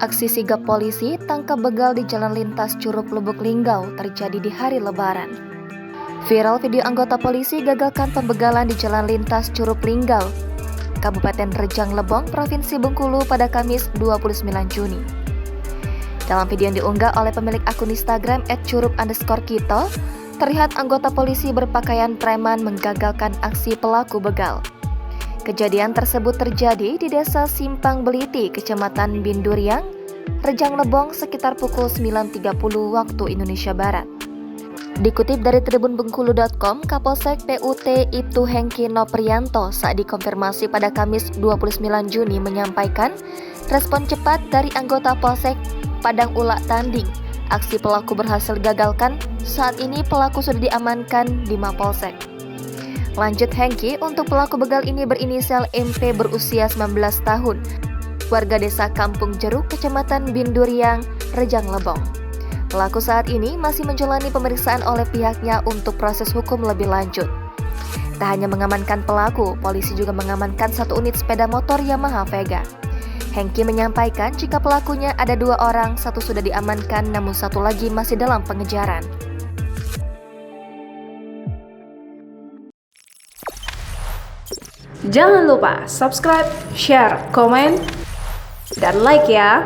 Aksi sigap polisi tangkap begal di jalan lintas Curug Lubuk Linggau terjadi di hari Lebaran. Viral video anggota polisi gagalkan pembegalan di jalan lintas Curug Linggau, Kabupaten Rejang Lebong, Provinsi Bengkulu pada Kamis 29 Juni. Dalam video yang diunggah oleh pemilik akun Instagram @curug_kito, terlihat anggota polisi berpakaian preman menggagalkan aksi pelaku begal. Kejadian tersebut terjadi di Desa Simpang Beliti, Kecamatan Binduriang, Rejang Lebong sekitar pukul 9.30 waktu Indonesia Barat. Dikutip dari tribunbengkulu.com, Kapolsek PUT Ibtu Hengki Noprianto saat dikonfirmasi pada Kamis 29 Juni menyampaikan respon cepat dari anggota Polsek Padang Ulak Tanding. Aksi pelaku berhasil digagalkan, saat ini pelaku sudah diamankan di Mapolsek. Lanjut Hengki, untuk pelaku begal ini berinisial MP berusia 19 tahun, warga desa Kampung Jeruk, Kecamatan Binduriang, Rejang Lebong. Pelaku saat ini masih menjalani pemeriksaan oleh pihaknya untuk proses hukum lebih lanjut. Tak hanya mengamankan pelaku, polisi juga mengamankan satu unit sepeda motor Yamaha Vega. Hengki menyampaikan jika pelakunya ada 2 orang, satu sudah diamankan namun satu lagi masih dalam pengejaran. Jangan lupa subscribe, share, komen, dan like ya!